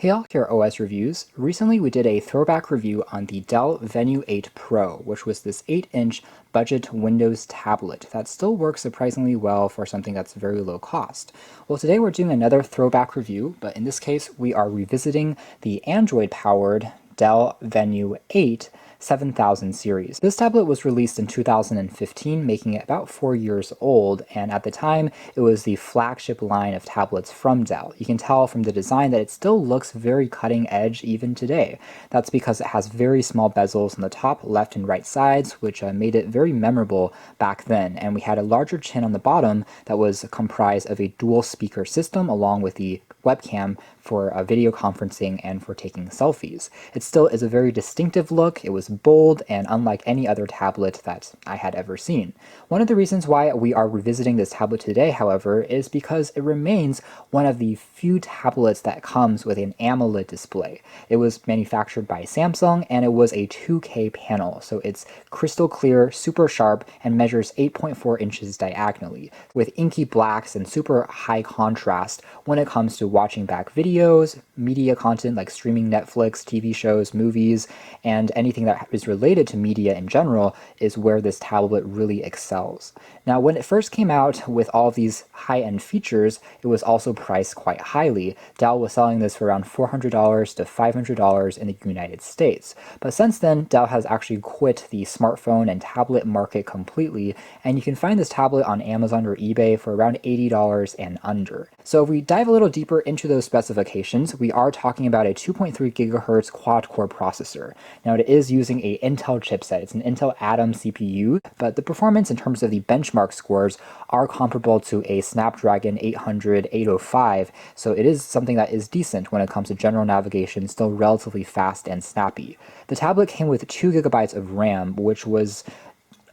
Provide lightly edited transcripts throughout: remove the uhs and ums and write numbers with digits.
Hey all, here are OS Reviews. Recently we did a throwback review on the Dell Venue 8 Pro, which was this 8-inch budget Windows tablet that still works surprisingly well for something that's very low cost. Well, today we're doing another throwback review, but in this case we are revisiting the Android-powered Dell Venue 8 7000 series. This tablet was released in 2015, making it about 4 years old, and at the time it was the flagship line of tablets from Dell. You can tell from the design that it still looks very cutting edge even today. That's because it has very small bezels on the top left and right sides, which made it very memorable back then, and we had a larger chin on the bottom that was comprised of a dual speaker system along with the webcam for video conferencing and for taking selfies. It still is a very distinctive look. It was bold and unlike any other tablet that I had ever seen. One of the reasons why we are revisiting this tablet today, however, is because it remains one of the few tablets that comes with an AMOLED display. It was manufactured by Samsung and it was a 2K panel, so it's crystal clear, super sharp, and measures 8.4 inches diagonally, with inky blacks and super high contrast when it comes to watching back videos, media content like streaming Netflix, TV shows, movies, and anything that is related to media in general is where this tablet really excels. Now, when it first came out with all of these high-end features, it was also priced quite highly. Dell was selling this for around $400 to $500 in the United States. But since then, Dell has actually quit the smartphone and tablet market completely, and you can find this tablet on Amazon or eBay for around $80 and under. So if we dive a little deeper into those specifications, we are talking about a 2.3 gigahertz quad-core processor. Now, it is using a Intel chipset. It's an Intel Atom CPU, but the performance in terms of the benchmark scores are comparable to a Snapdragon 800, 805, so it is something that is decent when it comes to general navigation, still relatively fast and snappy. The tablet came with 2 gigabytes of RAM, which was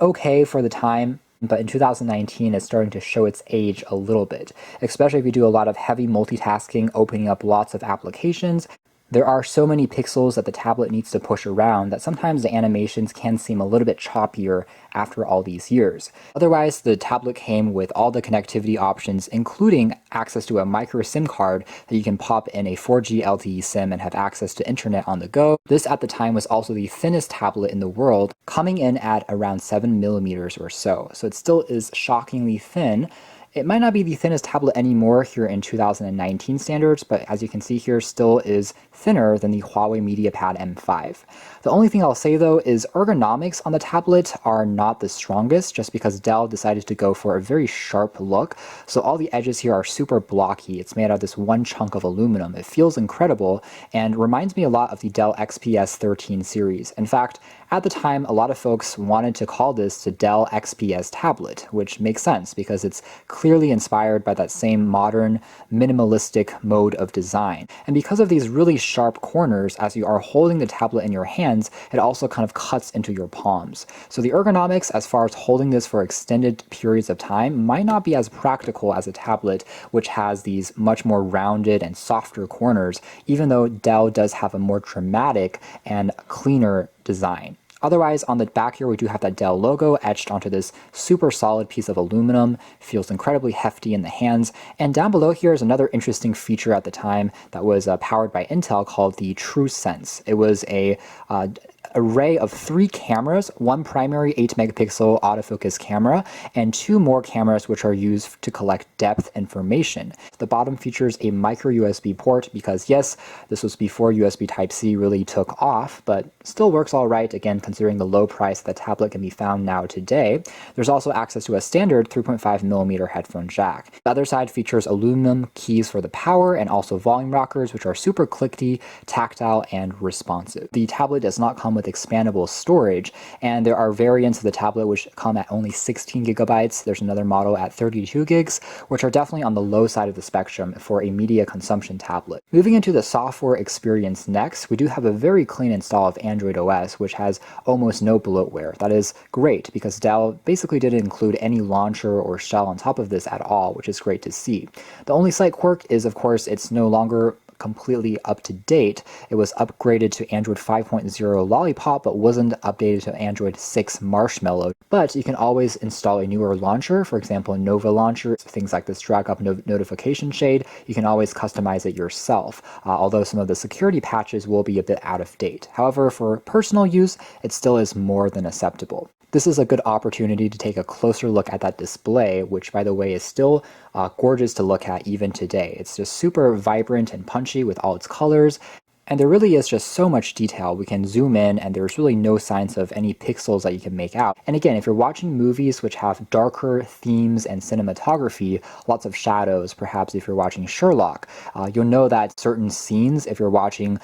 okay for the time, but in 2019 it's starting to show its age a little bit, especially if you do a lot of heavy multitasking, opening up lots of applications. There are so many pixels that the tablet needs to push around that sometimes the animations can seem a little bit choppier after all these years. Otherwise, the tablet came with all the connectivity options, including access to a micro SIM card that you can pop in a 4G LTE SIM and have access to internet on the go. This at the time was also the thinnest tablet in the world, coming in at around 7 millimeters or so. So it still is shockingly thin. It might not be the thinnest tablet anymore here in 2019 standards, but as you can see here, still is thinner than the Huawei MediaPad M5. The only thing I'll say though is ergonomics on the tablet are not the strongest, just because Dell decided to go for a very sharp look. So all the edges here are super blocky. It's made out of this one chunk of aluminum. It feels incredible and reminds me a lot of the Dell XPS 13 series. In fact, at the time, a lot of folks wanted to call this the Dell XPS tablet, which makes sense because it's clearly inspired by that same modern, minimalistic mode of design. And because of these really sharp corners, as you are holding the tablet in your hands, it also kind of cuts into your palms. So the ergonomics, as far as holding this for extended periods of time, might not be as practical as a tablet, which has these much more rounded and softer corners, even though Dell does have a more dramatic and cleaner design. Otherwise, on the back here, we do have that Dell logo etched onto this super solid piece of aluminum. Feels incredibly hefty in the hands. And down below here is another interesting feature at the time that was powered by Intel called the TrueSense. It was a array of 3 cameras, one primary 8 megapixel autofocus camera, and 2 more cameras which are used to collect depth information. The bottom features a micro USB port because yes, this was before USB Type-C really took off, but still works all right, again, considering the low price the tablet can be found now today. There's also access to a standard 3.5mm headphone jack. The other side features aluminum keys for the power and also volume rockers, which are super clicky, tactile, and responsive. The tablet does not come with expandable storage, and there are variants of the tablet which come at only 16 gigabytes. There's another model at 32 gigs, which are definitely on the low side of the spectrum for a media consumption tablet. Moving into the software experience next, we do have a very clean install of Android OS, which has almost no bloatware. That is great because Dell basically didn't include any launcher or shell on top of this at all, which is great to see. The only slight quirk is, of course, it's no longer completely up to date. It was upgraded to Android 5.0 Lollipop, but wasn't updated to Android 6 Marshmallow. But you can always install a newer launcher, for example, Nova Launcher, things like this drag up notification shade. You can always customize it yourself, although some of the security patches will be a bit out of date. However, for personal use, it still is more than acceptable. This is a good opportunity to take a closer look at that display, which, by the way, is still gorgeous to look at even today. It's just super vibrant and punchy with all its colors. And there really is just so much detail. We can zoom in and there's really no signs of any pixels that you can make out. And again, if you're watching movies which have darker themes and cinematography, lots of shadows, perhaps if you're watching Sherlock, you'll know that certain scenes, if you're watching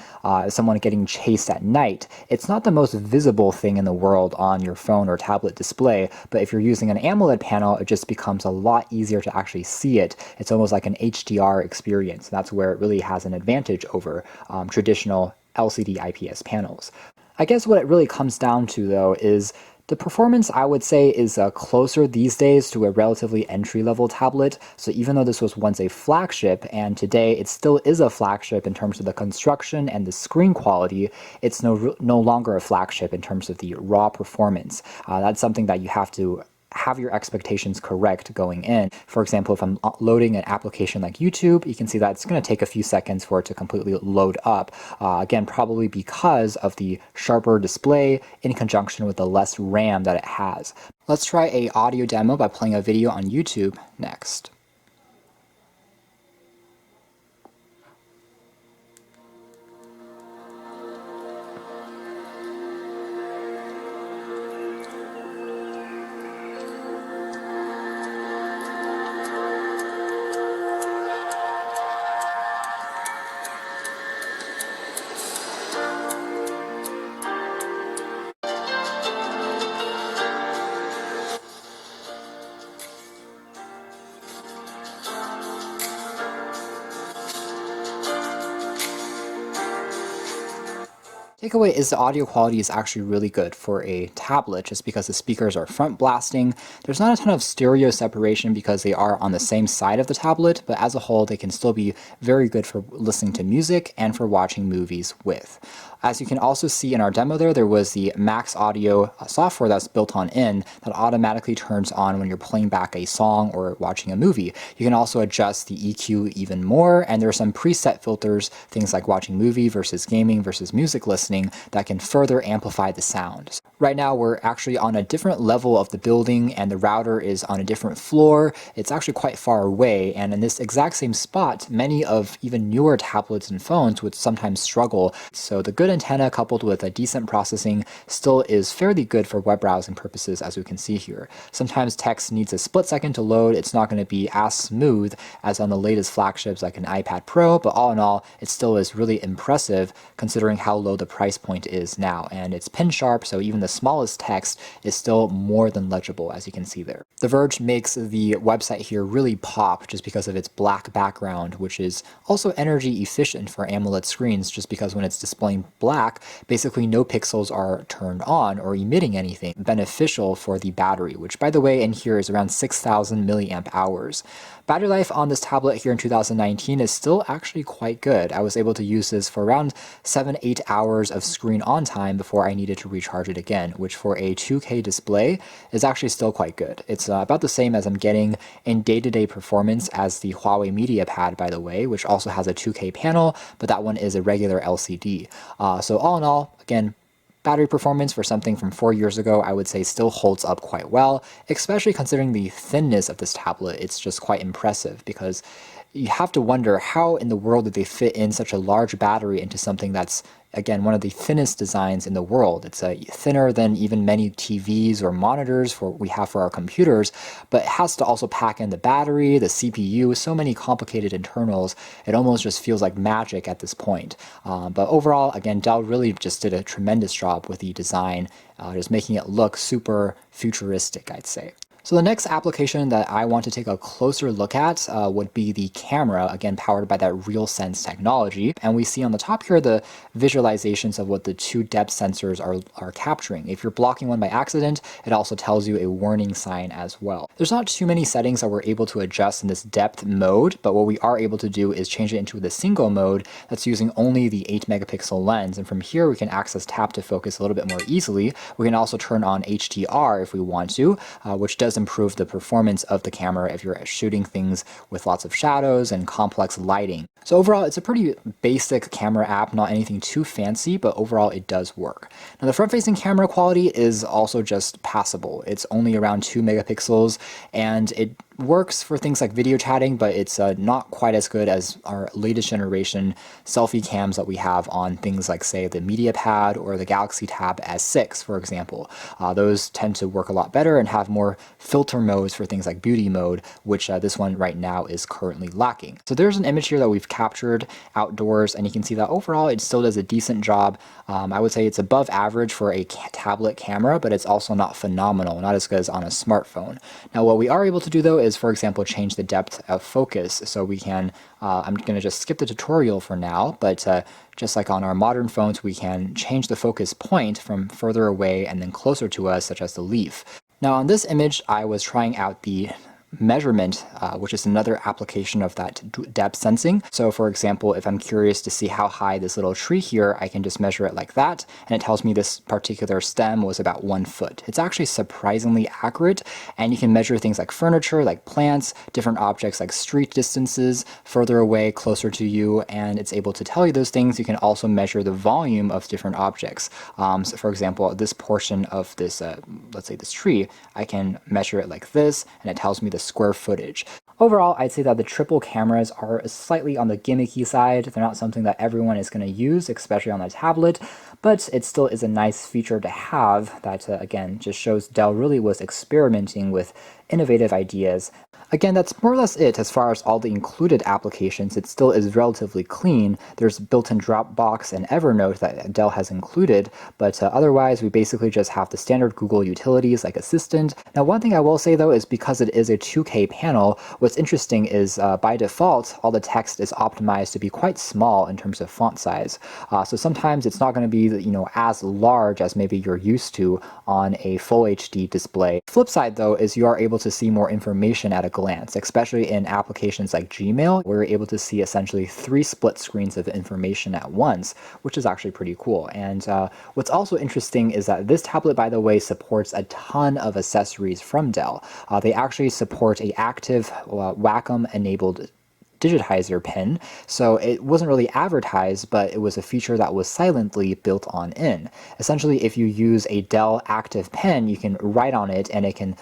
someone getting chased at night, it's not the most visible thing in the world on your phone or tablet display, but if you're using an AMOLED panel, it just becomes a lot easier to actually see it. It's almost like an HDR experience. That's where it really has an advantage over traditional LCD IPS panels. I guess what it really comes down to, though, is the performance, I would say, is closer these days to a relatively entry-level tablet. So even though this was once a flagship, and today it still is a flagship in terms of the construction and the screen quality, it's no longer a flagship in terms of the raw performance. That's something that you have to have your expectations correct going in. For example, if I'm loading an application like YouTube, you can see that it's going to take a few seconds for it to completely load up. Again, probably because of the sharper display in conjunction with the less RAM that it has. Let's try an audio demo by playing a video on YouTube next. Takeaway is the audio quality is actually really good for a tablet just because the speakers are front blasting. There's not a ton of stereo separation because they are on the same side of the tablet, but as a whole they can still be very good for listening to music and for watching movies with. As you can also see in our demo there was the Max Audio software that's built in that automatically turns on when you're playing back a song or watching a movie. You can also adjust the EQ even more, and there are some preset filters, things like watching movie versus gaming versus music listening, that can further amplify the sound. Right now we're actually on a different level of the building and the router is on a different floor. It's actually quite far away, and in this exact same spot, many of even newer tablets and phones would sometimes struggle. So the good antenna coupled with a decent processing still is fairly good for web browsing purposes, as we can see here. Sometimes text needs a split second to load. It's not going to be as smooth as on the latest flagships like an iPad Pro, but all in all, it still is really impressive considering how low the price point is now. And it's pin sharp, so even the smallest text is still more than legible, as you can see there. The Verge makes the website here really pop just because of its black background, which is also energy efficient for AMOLED screens, just because when it's displaying black, basically no pixels are turned on or emitting anything, beneficial for the battery, which by the way in here is around 6,000 milliamp hours. Battery life on this tablet here in 2019 is still actually quite good. I was able to use this for around 7-8 hours of screen on time before I needed to recharge it again, which for a 2K display is actually still quite good. It's about the same as I'm getting in day-to-day performance as the Huawei MediaPad, by the way, which also has a 2K panel, but that one is a regular LCD. So all in all, again, battery performance for something from 4 years ago, I would say still holds up quite well, especially considering the thinness of this tablet. It's just quite impressive because you have to wonder how in the world did they fit in such a large battery into something that's, again, one of the thinnest designs in the world. It's thinner than even many TVs or monitors we have for our computers, but it has to also pack in the battery, the CPU, so many complicated internals. It almost just feels like magic at this point. But overall, again, Dell really just did a tremendous job with the design, just making it look super futuristic, I'd say. So the next application that I want to take a closer look at would be the camera, again powered by that RealSense technology. And we see on the top here the visualizations of what the two depth sensors are capturing. If you're blocking one by accident, it also tells you a warning sign as well. There's not too many settings that we're able to adjust in this depth mode, but what we are able to do is change it into the single mode that's using only the 8 megapixel lens. And from here we can access tap to focus a little bit more easily. We can also turn on HDR if we want to, which does improve the performance of the camera if you're shooting things with lots of shadows and complex lighting. So overall, it's a pretty basic camera app, not anything too fancy, but overall it does work. Now the front-facing camera quality is also just passable. It's only around 2 megapixels, and it works for things like video chatting, but it's not quite as good as our latest generation selfie cams that we have on things like, say, the MediaPad or the Galaxy Tab S6, for example. Those tend to work a lot better and have more filter modes for things like beauty mode, which this one right now is currently lacking. So there's an image here that we've captured outdoors, and you can see that overall it still does a decent job. I would say it's above average for a tablet camera, but it's also not phenomenal, not as good as on a smartphone. Now what we are able to do though is, for example, change the depth of focus. So we can, I'm going to just skip the tutorial for now, but just like on our modern phones, we can change the focus point from further away and then closer to us, such as the leaf. Now on this image, I was trying out the measurement, which is another application of that depth sensing. So for example, if I'm curious to see how high this little tree here, I can just measure it like that, and it tells me this particular stem was about 1 foot. It's actually surprisingly accurate, and you can measure things like furniture, like plants, different objects like street distances, further away, closer to you, and it's able to tell you those things. You can also measure the volume of different objects. So for example, this portion of this, let's say this tree, I can measure it like this, and it tells me the square footage. Overall, I'd say that the triple cameras are slightly on the gimmicky side. They're not something that everyone is going to use, especially on a tablet, but it still is a nice feature to have that, again, just shows Dell really was experimenting with innovative ideas. Again, that's more or less it as far as all the included applications. It still is relatively clean. There's built-in Dropbox and Evernote that Dell has included, but otherwise we basically just have the standard Google utilities like Assistant. Now one thing I will say though is because it is a 2K panel, what's interesting is by default all the text is optimized to be quite small in terms of font size. So sometimes it's not going to be as large as maybe you're used to on a full HD display. Flip side though is you are able to see more information at a glance, especially in applications like Gmail, where you're able to see essentially 3 split screens of information at once, which is actually pretty cool. And what's also interesting is that this tablet, by the way, supports a ton of accessories from Dell. They actually support a active Wacom enabled digitizer pen, so it wasn't really advertised, but it was a feature that was silently built on in. Essentially, if you use a Dell Active Pen, you can write on it and it can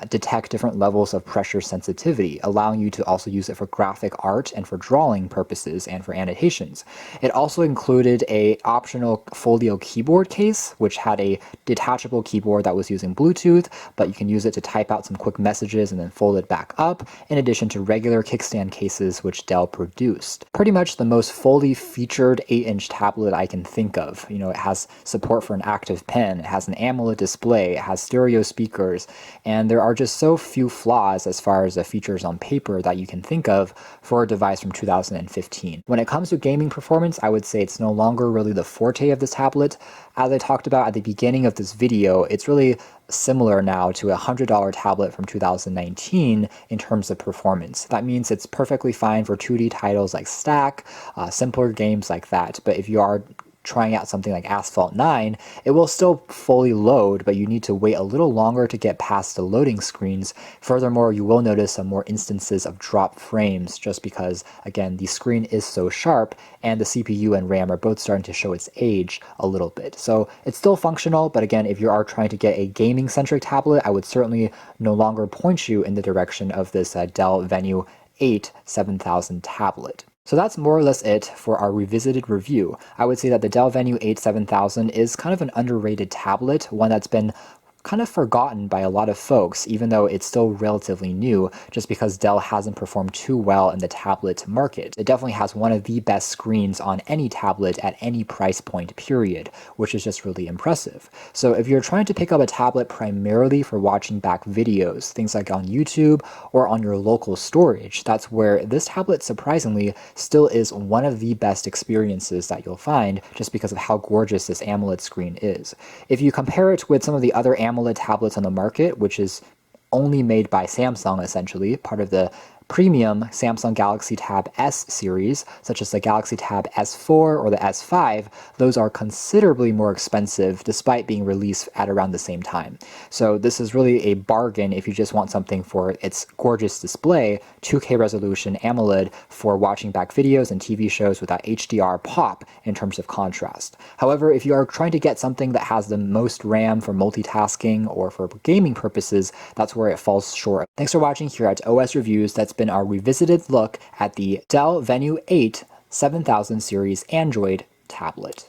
detect different levels of pressure sensitivity, allowing you to also use it for graphic art and for drawing purposes and for annotations. It also included a optional folio keyboard case, which had a detachable keyboard that was using Bluetooth, but you can use it to type out some quick messages and then fold it back up, in addition to regular kickstand cases which Dell produced. Pretty much the most fully featured 8-inch tablet I can think of. It has support for an active pen, it has an AMOLED display, it has stereo speakers, and there are just so few flaws as far as the features on paper that you can think of for a device from 2015. When it comes to gaming performance, I would say it's no longer really the forte of this tablet. As I talked about at the beginning of this video, it's really similar now to a $100 tablet from 2019 in terms of performance. That means it's perfectly fine for 2D titles like Stack, simpler games like that. But if you are trying out something like Asphalt 9, it will still fully load, but you need to wait a little longer to get past the loading screens. Furthermore, you will notice some more instances of drop frames just because, again, the screen is so sharp and the CPU and RAM are both starting to show its age a little bit. So it's still functional, but again, if you are trying to get a gaming-centric tablet, I would certainly no longer point you in the direction of this Dell Venue 8 7000 tablet. So that's more or less it for our revisited review. I would say that the Dell Venue 8 7000 is kind of an underrated tablet, one that's been kind of forgotten by a lot of folks, even though it's still relatively new, just because Dell hasn't performed too well in the tablet market. It definitely has one of the best screens on any tablet at any price point, period, which is just really impressive. So if you're trying to pick up a tablet primarily for watching back videos, things like on YouTube or on your local storage, that's where this tablet surprisingly still is one of the best experiences that you'll find, just because of how gorgeous this AMOLED screen is. If you compare it with some of the other AMOLED tablets on the market, which is only made by Samsung essentially, part of the premium Samsung Galaxy Tab S series, such as the Galaxy Tab S4 or the S5, those are considerably more expensive despite being released at around the same time. So this is really a bargain if you just want something for its gorgeous display, 2K resolution AMOLED for watching back videos and TV shows with that HDR pop in terms of contrast. However, if you are trying to get something that has the most RAM for multitasking or for gaming purposes, that's where it falls short. Thanks for watching here at OS Reviews. That's been our revisited look at the Dell Venue 8 7000 series Android tablet.